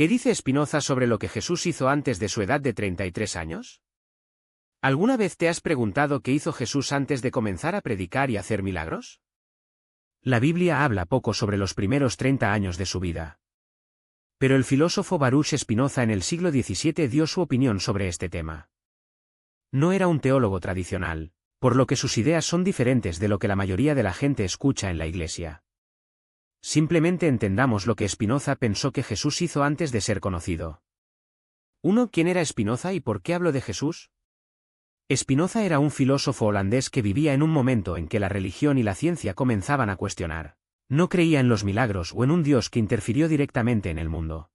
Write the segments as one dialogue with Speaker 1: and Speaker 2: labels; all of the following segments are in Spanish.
Speaker 1: ¿Qué dice Spinoza sobre lo que Jesús hizo antes de su edad de 33 años? ¿Alguna vez te has preguntado qué hizo Jesús antes de comenzar a predicar y hacer milagros? La Biblia habla poco sobre los primeros 30 años de su vida. Pero el filósofo Baruch Spinoza en el siglo XVII dio su opinión sobre este tema. No era un teólogo tradicional, por lo que sus ideas son diferentes de lo que la mayoría de la gente escucha en la Iglesia. Simplemente entendamos lo que Spinoza pensó que Jesús hizo antes de ser conocido. 1. ¿Quién era Spinoza y por qué hablo de Jesús? Spinoza era un filósofo holandés que vivía en un momento en que la religión y la ciencia comenzaban a cuestionar. No creía en los milagros o en un Dios que interfirió directamente en el mundo.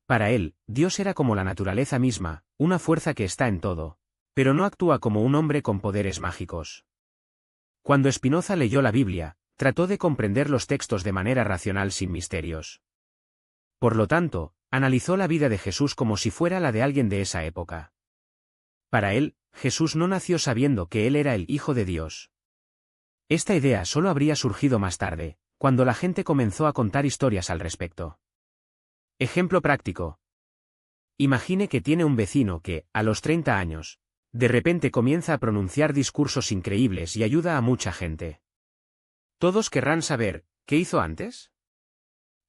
Speaker 1: Para él, Dios era como la naturaleza misma, una fuerza que está en todo, pero no actúa como un hombre con poderes mágicos. Cuando Spinoza leyó la Biblia, trató de comprender los textos de manera racional sin misterios. Por lo tanto, analizó la vida de Jesús como si fuera la de alguien de esa época. Para él, Jesús no nació sabiendo que él era el Hijo de Dios. Esta idea solo habría surgido más tarde, cuando la gente comenzó a contar historias al respecto. Ejemplo práctico. Imagine que tiene un vecino que, a los 30 años, de repente comienza a pronunciar discursos increíbles y ayuda a mucha gente. Todos querrán saber, ¿qué hizo antes?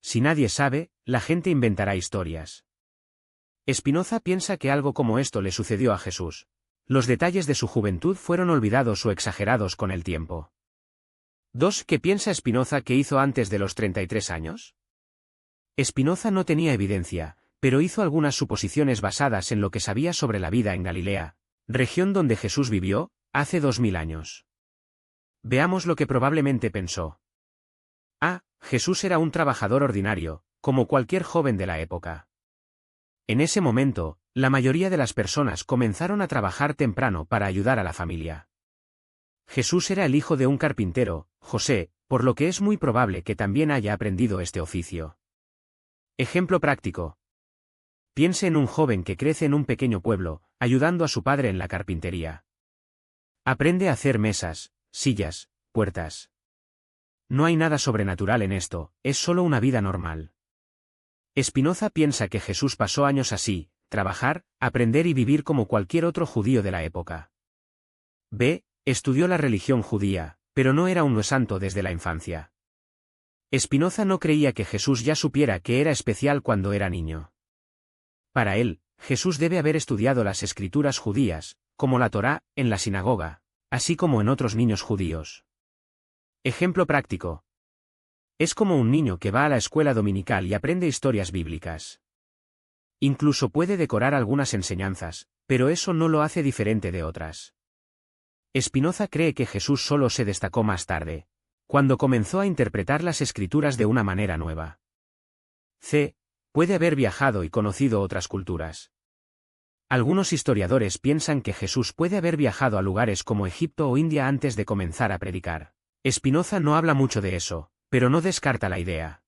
Speaker 1: Si nadie sabe, la gente inventará historias. Spinoza piensa que algo como esto le sucedió a Jesús. Los detalles de su juventud fueron olvidados o exagerados con el tiempo. 2. ¿Qué piensa Spinoza que hizo antes de los 33 años? Spinoza no tenía evidencia, pero hizo algunas suposiciones basadas en lo que sabía sobre la vida en Galilea, región donde Jesús vivió, hace 2000 años. Veamos lo que probablemente pensó. A. Jesús era un trabajador ordinario, como cualquier joven de la época. En ese momento, la mayoría de las personas comenzaron a trabajar temprano para ayudar a la familia. Jesús era el hijo de un carpintero, José, por lo que es muy probable que también haya aprendido este oficio. Ejemplo práctico. Piense en un joven que crece en un pequeño pueblo, ayudando a su padre en la carpintería. Aprende a hacer mesas, sillas, puertas. No hay nada sobrenatural en esto, es solo una vida normal. Spinoza piensa que Jesús pasó años así, trabajar, aprender y vivir como cualquier otro judío de la época. B. Estudió la religión judía, pero no era un santo desde la infancia. Spinoza no creía que Jesús ya supiera que era especial cuando era niño. Para él, Jesús debe haber estudiado las escrituras judías, como la Torá, en la sinagoga, así como en otros niños judíos. Ejemplo práctico. Es como un niño que va a la escuela dominical y aprende historias bíblicas. Incluso puede decorar algunas enseñanzas, pero eso no lo hace diferente de otras. Spinoza cree que Jesús solo se destacó más tarde, cuando comenzó a interpretar las escrituras de una manera nueva. C. Puede haber viajado y conocido otras culturas. Algunos historiadores piensan que Jesús puede haber viajado a lugares como Egipto o India antes de comenzar a predicar. Spinoza no habla mucho de eso, pero no descarta la idea.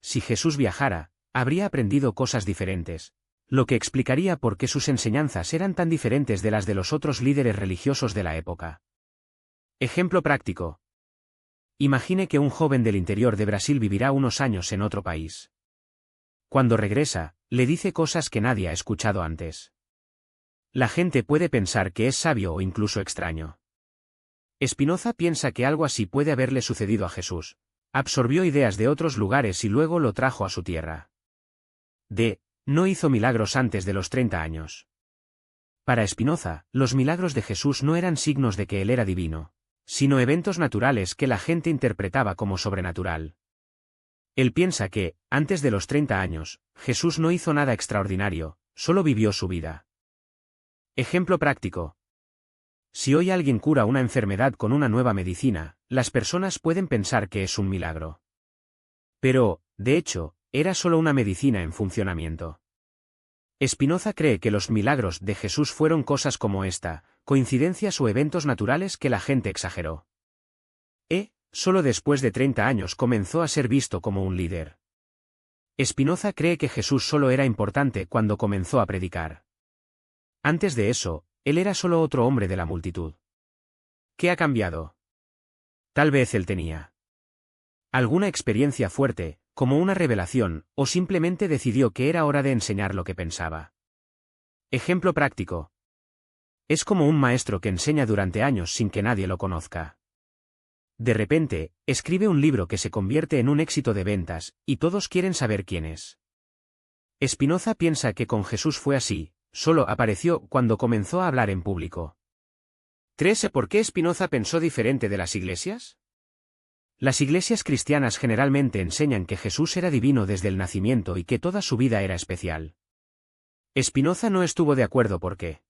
Speaker 1: Si Jesús viajara, habría aprendido cosas diferentes, lo que explicaría por qué sus enseñanzas eran tan diferentes de las de los otros líderes religiosos de la época. Ejemplo práctico. Imagine que un joven del interior de Brasil vivirá unos años en otro país. Cuando regresa, le dice cosas que nadie ha escuchado antes. La gente puede pensar que es sabio o incluso extraño. Spinoza piensa que algo así puede haberle sucedido a Jesús. Absorbió ideas de otros lugares y luego lo trajo a su tierra. D. No hizo milagros antes de los 30 años. Para Spinoza, los milagros de Jesús no eran signos de que él era divino, sino eventos naturales que la gente interpretaba como sobrenatural. Él piensa que, antes de los 30 años, Jesús no hizo nada extraordinario, solo vivió su vida. Ejemplo práctico. Si hoy alguien cura una enfermedad con una nueva medicina, las personas pueden pensar que es un milagro. Pero, de hecho, era solo una medicina en funcionamiento. Spinoza cree que los milagros de Jesús fueron cosas como esta, coincidencias o eventos naturales que la gente exageró. Solo después de 30 años comenzó a ser visto como un líder. Spinoza cree que Jesús solo era importante cuando comenzó a predicar. Antes de eso, él era solo otro hombre de la multitud. ¿Qué ha cambiado? Tal vez él tenía alguna experiencia fuerte, como una revelación, o simplemente decidió que era hora de enseñar lo que pensaba. Ejemplo práctico. Es como un maestro que enseña durante años sin que nadie lo conozca. De repente, escribe un libro que se convierte en un éxito de ventas, y todos quieren saber quién es. Spinoza piensa que con Jesús fue así, solo apareció cuando comenzó a hablar en público. 3. ¿Por qué Spinoza pensó diferente de las iglesias? Las iglesias cristianas generalmente enseñan que Jesús era divino desde el nacimiento y que toda su vida era especial. Spinoza no estuvo de acuerdo porque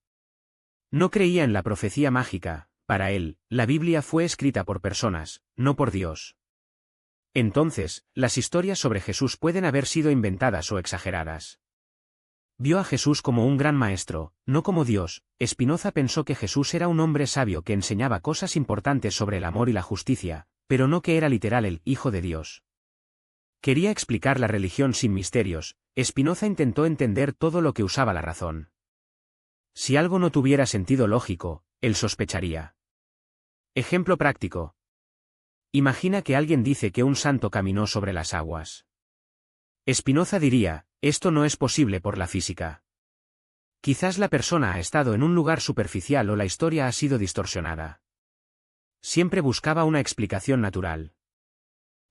Speaker 1: no creía en la profecía mágica. Para él, la Biblia fue escrita por personas, no por Dios. Entonces, las historias sobre Jesús pueden haber sido inventadas o exageradas. Vio a Jesús como un gran maestro, no como Dios. Spinoza pensó que Jesús era un hombre sabio que enseñaba cosas importantes sobre el amor y la justicia, pero no que era literal el Hijo de Dios. Quería explicar la religión sin misterios. Spinoza intentó entender todo lo que usaba la razón. Si algo no tuviera sentido lógico, él sospecharía. Ejemplo práctico. Imagina que alguien dice que un santo caminó sobre las aguas. Spinoza diría, esto no es posible por la física. Quizás la persona ha estado en un lugar superficial o la historia ha sido distorsionada. Siempre buscaba una explicación natural.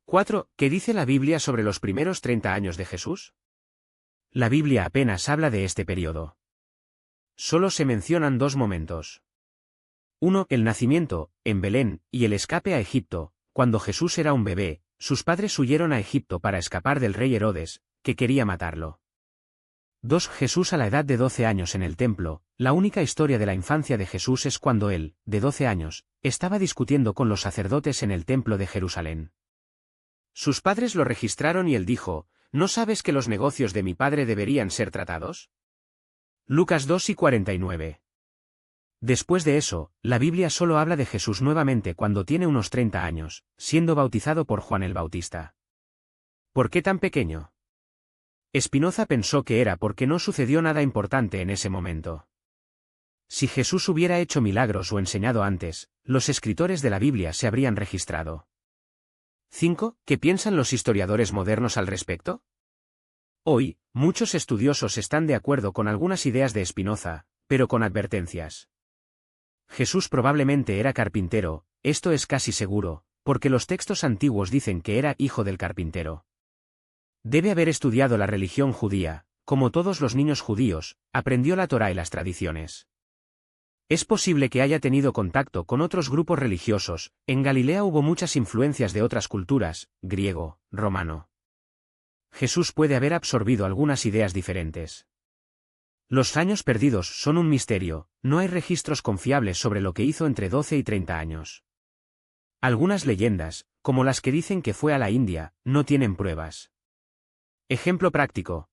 Speaker 1: 4. ¿Qué dice la Biblia sobre los primeros 30 años de Jesús? La Biblia apenas habla de este periodo. Solo se mencionan dos momentos. 1. El nacimiento, en Belén, y el escape a Egipto. Cuando Jesús era un bebé, sus padres huyeron a Egipto para escapar del rey Herodes, que quería matarlo. 2. Jesús a la edad de 12 años en el templo. La única historia de la infancia de Jesús es cuando él, de 12 años, estaba discutiendo con los sacerdotes en el templo de Jerusalén. Sus padres lo registraron y él dijo, ¿no sabes que los negocios de mi padre deberían ser tratados? Lucas 2:49. Después de eso, la Biblia solo habla de Jesús nuevamente cuando tiene unos 30 años, siendo bautizado por Juan el Bautista. ¿Por qué tan pequeño? Spinoza pensó que era porque no sucedió nada importante en ese momento. Si Jesús hubiera hecho milagros o enseñado antes, los escritores de la Biblia se habrían registrado. 5. ¿Qué piensan los historiadores modernos al respecto? Hoy, muchos estudiosos están de acuerdo con algunas ideas de Spinoza, pero con advertencias. Jesús probablemente era carpintero, esto es casi seguro, porque los textos antiguos dicen que era hijo del carpintero. Debe haber estudiado la religión judía, como todos los niños judíos, aprendió la Torá y las tradiciones. Es posible que haya tenido contacto con otros grupos religiosos. En Galilea hubo muchas influencias de otras culturas, griego, romano. Jesús puede haber absorbido algunas ideas diferentes. Los años perdidos son un misterio, no hay registros confiables sobre lo que hizo entre 12 y 30 años. Algunas leyendas, como las que dicen que fue a la India, no tienen pruebas. Ejemplo práctico.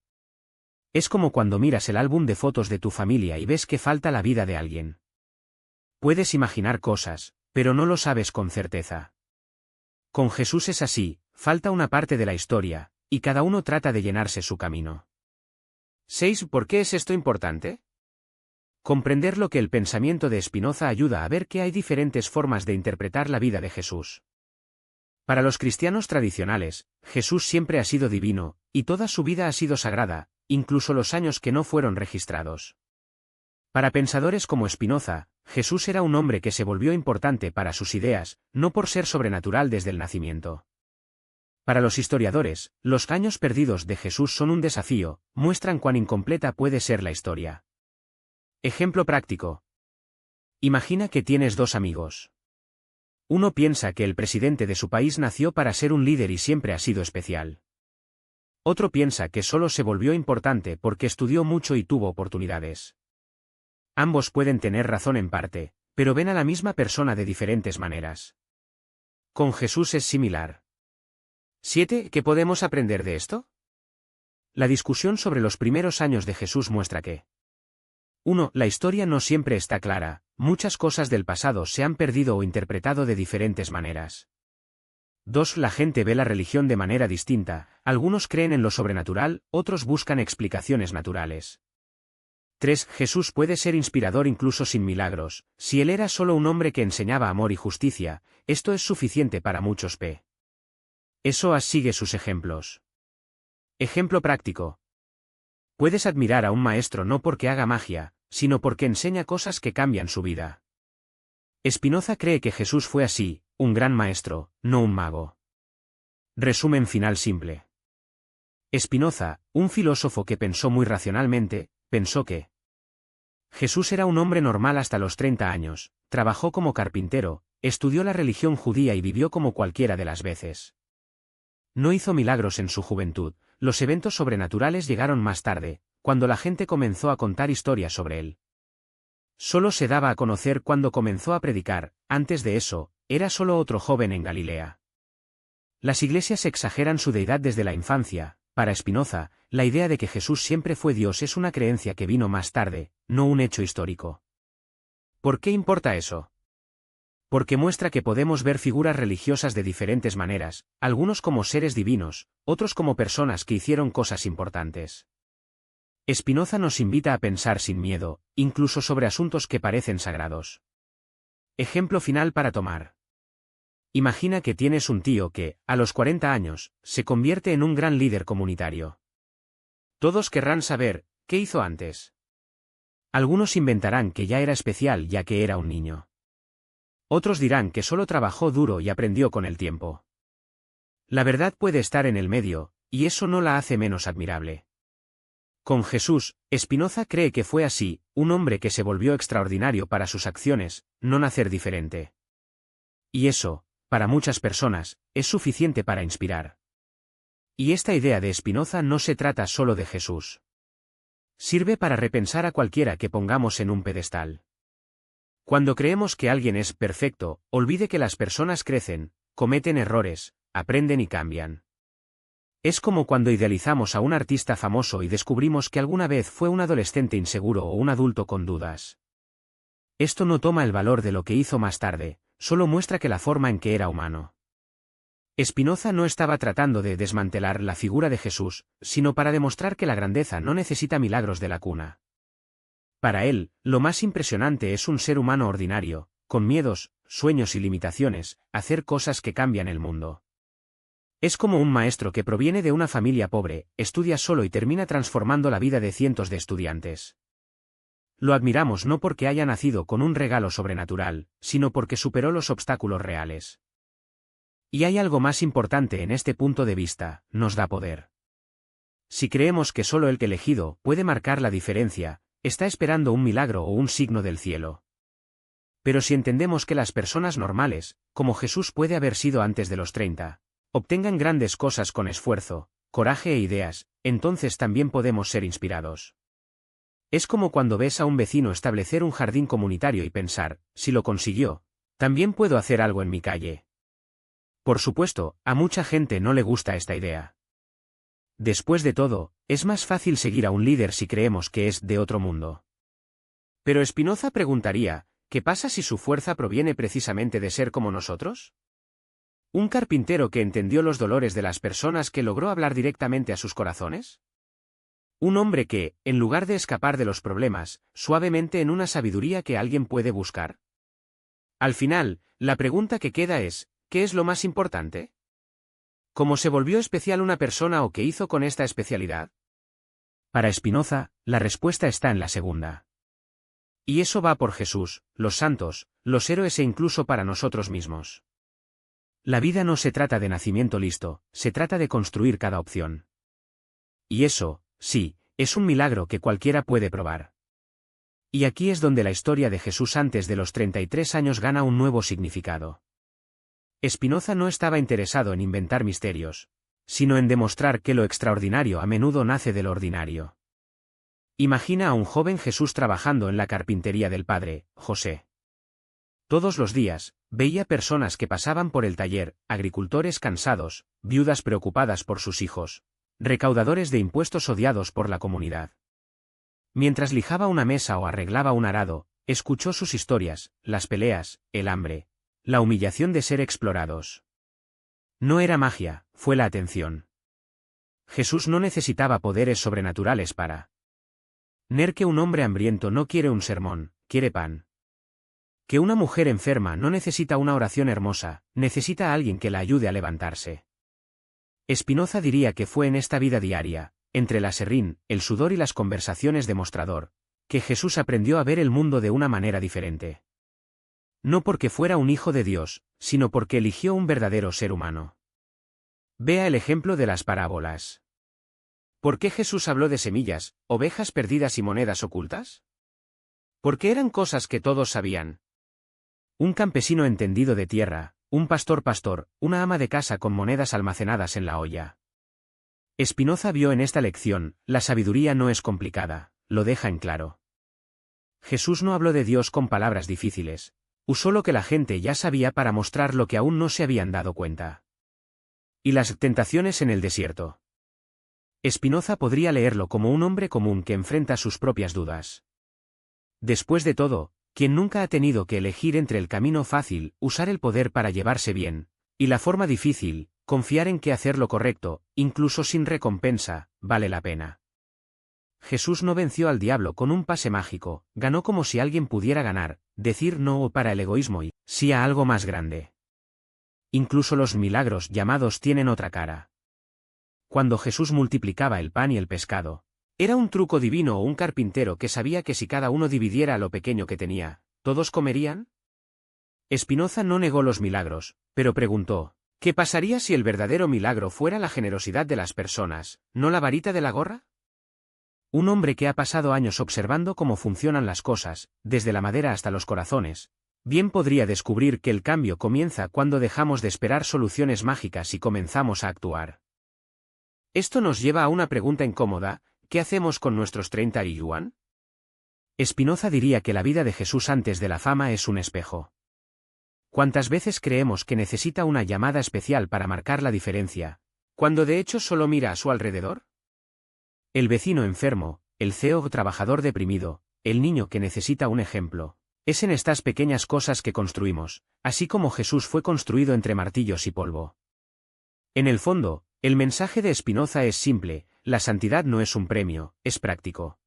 Speaker 1: Es como cuando miras el álbum de fotos de tu familia y ves que falta la vida de alguien. Puedes imaginar cosas, pero no lo sabes con certeza. Con Jesús es así, falta una parte de la historia, y cada uno trata de llenarse su camino. 6. ¿Por qué es esto importante? Comprender lo que el pensamiento de Spinoza ayuda a ver que hay diferentes formas de interpretar la vida de Jesús. Para los cristianos tradicionales, Jesús siempre ha sido divino, y toda su vida ha sido sagrada, incluso los años que no fueron registrados. Para pensadores como Spinoza, Jesús era un hombre que se volvió importante para sus ideas, no por ser sobrenatural desde el nacimiento. Para los historiadores, los años perdidos de Jesús son un desafío, muestran cuán incompleta puede ser la historia. Ejemplo práctico. Imagina que tienes dos amigos. Uno piensa que el presidente de su país nació para ser un líder y siempre ha sido especial. Otro piensa que solo se volvió importante porque estudió mucho y tuvo oportunidades. Ambos pueden tener razón en parte, pero ven a la misma persona de diferentes maneras. Con Jesús es similar. 7. ¿Qué podemos aprender de esto? La discusión sobre los primeros años de Jesús muestra que 1. La historia no siempre está clara, muchas cosas del pasado se han perdido o interpretado de diferentes maneras. 2. La gente ve la religión de manera distinta, algunos creen en lo sobrenatural, otros buscan explicaciones naturales. 3. Jesús puede ser inspirador incluso sin milagros, si él era solo un hombre que enseñaba amor y justicia, esto es suficiente para muchos. Eso sigue sus ejemplos. Ejemplo práctico. Puedes admirar a un maestro no porque haga magia, sino porque enseña cosas que cambian su vida. Spinoza cree que Jesús fue así, un gran maestro, no un mago. Resumen final simple. Spinoza, un filósofo que pensó muy racionalmente, pensó que Jesús era un hombre normal hasta los 30 años, trabajó como carpintero, estudió la religión judía y vivió como cualquiera de las veces. No hizo milagros en su juventud, los eventos sobrenaturales llegaron más tarde, cuando la gente comenzó a contar historias sobre él. Solo se daba a conocer cuando comenzó a predicar, antes de eso, era solo otro joven en Galilea. Las iglesias exageran su deidad desde la infancia. Para Spinoza, la idea de que Jesús siempre fue Dios es una creencia que vino más tarde, no un hecho histórico. ¿Por qué importa eso? Porque muestra que podemos ver figuras religiosas de diferentes maneras, algunos como seres divinos, otros como personas que hicieron cosas importantes. Spinoza nos invita a pensar sin miedo, incluso sobre asuntos que parecen sagrados. Ejemplo final para tomar. Imagina que tienes un tío que, a los 40 años, se convierte en un gran líder comunitario. Todos querrán saber, ¿qué hizo antes? Algunos inventarán que ya era especial ya que era un niño. Otros dirán que solo trabajó duro y aprendió con el tiempo. La verdad puede estar en el medio, y eso no la hace menos admirable. Con Jesús, Spinoza cree que fue así, un hombre que se volvió extraordinario para sus acciones, no nacer diferente. Y eso, para muchas personas, es suficiente para inspirar. Y esta idea de Spinoza no se trata solo de Jesús. Sirve para repensar a cualquiera que pongamos en un pedestal. Cuando creemos que alguien es perfecto, olvide que las personas crecen, cometen errores, aprenden y cambian. Es como cuando idealizamos a un artista famoso y descubrimos que alguna vez fue un adolescente inseguro o un adulto con dudas. Esto no toma el valor de lo que hizo más tarde, solo muestra que la forma en que era humano. Spinoza no estaba tratando de desmantelar la figura de Jesús, sino para demostrar que la grandeza no necesita milagros de la cuna. Para él, lo más impresionante es un ser humano ordinario, con miedos, sueños y limitaciones, hacer cosas que cambian el mundo. Es como un maestro que proviene de una familia pobre, estudia solo y termina transformando la vida de cientos de estudiantes. Lo admiramos no porque haya nacido con un regalo sobrenatural, sino porque superó los obstáculos reales. Y hay algo más importante en este punto de vista, nos da poder. Si creemos que solo el que elegido puede marcar la diferencia, está esperando un milagro o un signo del cielo. Pero si entendemos que las personas normales, como Jesús puede haber sido antes de los 30, obtengan grandes cosas con esfuerzo, coraje e ideas, entonces también podemos ser inspirados. Es como cuando ves a un vecino establecer un jardín comunitario y pensar, si lo consiguió, también puedo hacer algo en mi calle. Por supuesto, a mucha gente no le gusta esta idea. Después de todo, es más fácil seguir a un líder si creemos que es de otro mundo. Pero Spinoza preguntaría, ¿qué pasa si su fuerza proviene precisamente de ser como nosotros? ¿Un carpintero que entendió los dolores de las personas que logró hablar directamente a sus corazones? ¿Un hombre que, en lugar de escapar de los problemas, suavemente en una sabiduría que alguien puede buscar? Al final, la pregunta que queda es, ¿qué es lo más importante? ¿Cómo se volvió especial una persona o qué hizo con esta especialidad? Para Spinoza, la respuesta está en la segunda. Y eso va por Jesús, los santos, los héroes e incluso para nosotros mismos. La vida no se trata de nacimiento listo, se trata de construir cada opción. Y eso, sí, es un milagro que cualquiera puede probar. Y aquí es donde la historia de Jesús antes de los 33 años gana un nuevo significado. Spinoza no estaba interesado en inventar misterios, sino en demostrar que lo extraordinario a menudo nace del ordinario. Imagina a un joven Jesús trabajando en la carpintería del padre, José. Todos los días, veía personas que pasaban por el taller, agricultores cansados, viudas preocupadas por sus hijos, recaudadores de impuestos odiados por la comunidad. Mientras lijaba una mesa o arreglaba un arado, escuchó sus historias, las peleas, el hambre, la humillación de ser explorados. No era magia, fue la atención. Jesús no necesitaba poderes sobrenaturales para que un hombre hambriento no quiere un sermón, quiere pan. Que una mujer enferma no necesita una oración hermosa, necesita a alguien que la ayude a levantarse. Spinoza diría que fue en esta vida diaria, entre la serrín, el sudor y las conversaciones de mostrador, que Jesús aprendió a ver el mundo de una manera diferente. No porque fuera un hijo de Dios, sino porque eligió un verdadero ser humano. Vea el ejemplo de las parábolas. ¿Por qué Jesús habló de semillas, ovejas perdidas y monedas ocultas? Porque eran cosas que todos sabían. Un campesino entendido de tierra, un pastor, una ama de casa con monedas almacenadas en la olla. Spinoza vio en esta lección, la sabiduría no es complicada, lo deja en claro. Jesús no habló de Dios con palabras difíciles, usó lo que la gente ya sabía para mostrar lo que aún no se habían dado cuenta. Y las tentaciones en el desierto. Spinoza podría leerlo como un hombre común que enfrenta sus propias dudas. Después de todo, quien nunca ha tenido que elegir entre el camino fácil, usar el poder para llevarse bien, y la forma difícil, confiar en que hacer lo correcto, incluso sin recompensa, vale la pena. Jesús no venció al diablo con un pase mágico, ganó como si alguien pudiera ganar, decir no para el egoísmo y sí a algo más grande. Incluso los milagros llamados tienen otra cara. Cuando Jesús multiplicaba el pan y el pescado, ¿era un truco divino o un carpintero que sabía que si cada uno dividiera lo pequeño que tenía, todos comerían? Spinoza no negó los milagros, pero preguntó, ¿qué pasaría si el verdadero milagro fuera la generosidad de las personas, no la varita de la gorra? Un hombre que ha pasado años observando cómo funcionan las cosas, desde la madera hasta los corazones, bien podría descubrir que el cambio comienza cuando dejamos de esperar soluciones mágicas y comenzamos a actuar. Esto nos lleva a una pregunta incómoda: ¿qué hacemos con nuestros 30 yuan? Spinoza diría que la vida de Jesús antes de la fama es un espejo. ¿Cuántas veces creemos que necesita una llamada especial para marcar la diferencia, cuando de hecho solo mira a su alrededor? El vecino enfermo, el CEO trabajador deprimido, el niño que necesita un ejemplo. Es en estas pequeñas cosas que construimos, así como Jesús fue construido entre martillos y polvo. En el fondo, el mensaje de Spinoza es simple: la santidad no es un premio, es práctico.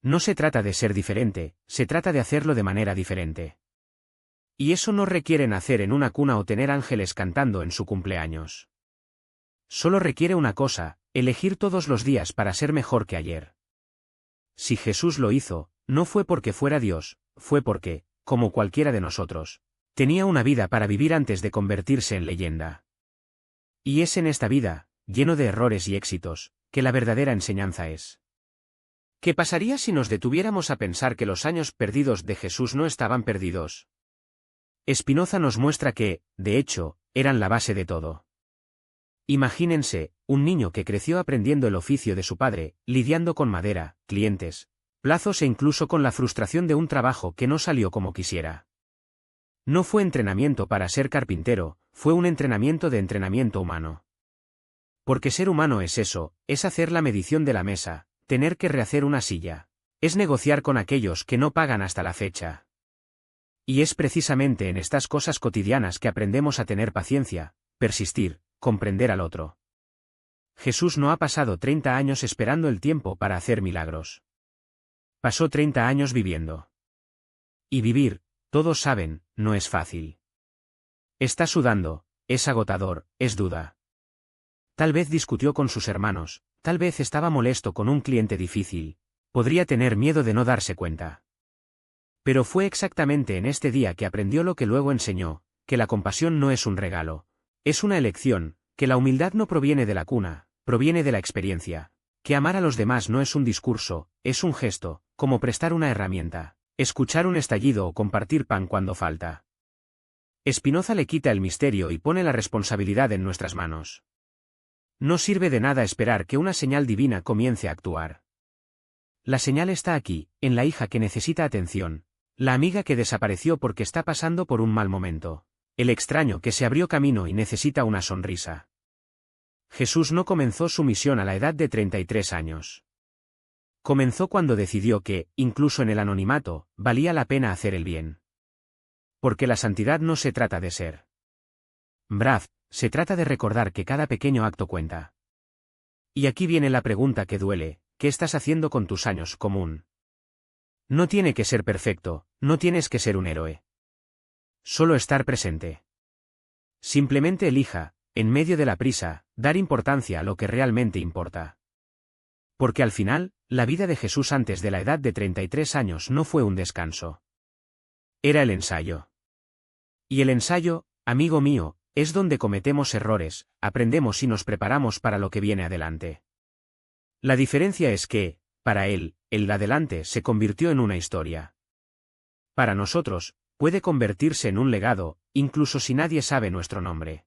Speaker 1: No se trata de ser diferente, se trata de hacerlo de manera diferente. Y eso no requiere nacer en una cuna o tener ángeles cantando en su cumpleaños. Solo requiere una cosa: elegir todos los días para ser mejor que ayer. Si Jesús lo hizo, no fue porque fuera Dios, fue porque, como cualquiera de nosotros, tenía una vida para vivir antes de convertirse en leyenda. Y es en esta vida, lleno de errores y éxitos, que la verdadera enseñanza es. ¿Qué pasaría si nos detuviéramos a pensar que los años perdidos de Jesús no estaban perdidos? Spinoza nos muestra que, de hecho, eran la base de todo. Imagínense, un niño que creció aprendiendo el oficio de su padre, lidiando con madera, clientes, plazos e incluso con la frustración de un trabajo que no salió como quisiera. No fue entrenamiento para ser carpintero, fue un entrenamiento de entrenamiento humano. Porque ser humano es eso, es hacer la medición de la mesa, tener que rehacer una silla, es negociar con aquellos que no pagan hasta la fecha. Y es precisamente en estas cosas cotidianas que aprendemos a tener paciencia, persistir, comprender al otro. Jesús no ha pasado 30 años esperando el tiempo para hacer milagros. Pasó 30 años viviendo. Y vivir, todos saben, no es fácil. Está sudando, es agotador, es duda. Tal vez discutió con sus hermanos, tal vez estaba molesto con un cliente difícil, podría tener miedo de no darse cuenta. Pero fue exactamente en este día que aprendió lo que luego enseñó, que la compasión no es un regalo, es una elección, que la humildad no proviene de la cuna, proviene de la experiencia, que amar a los demás no es un discurso, es un gesto, como prestar una herramienta, escuchar un estallido o compartir pan cuando falta. Spinoza le quita el misterio y pone la responsabilidad en nuestras manos. No sirve de nada esperar que una señal divina comience a actuar. La señal está aquí, en la hija que necesita atención, la amiga que desapareció porque está pasando por un mal momento, el extraño que se abrió camino y necesita una sonrisa. Jesús no comenzó su misión a la edad de 33 años. Comenzó cuando decidió que, incluso en el anonimato, valía la pena hacer el bien. Porque la santidad no se trata de ser brave, se trata de recordar que cada pequeño acto cuenta. Y aquí viene la pregunta que duele: ¿qué estás haciendo con tus años común? No tiene que ser perfecto, no tienes que ser un héroe. Solo estar presente. Simplemente elija, en medio de la prisa, dar importancia a lo que realmente importa. Porque al final, la vida de Jesús antes de la edad de 33 años no fue un descanso. Era el ensayo. Y el ensayo, amigo mío, es donde cometemos errores, aprendemos y nos preparamos para lo que viene adelante. La diferencia es que, para él, el adelante se convirtió en una historia. Para nosotros, puede convertirse en un legado, incluso si nadie sabe nuestro nombre.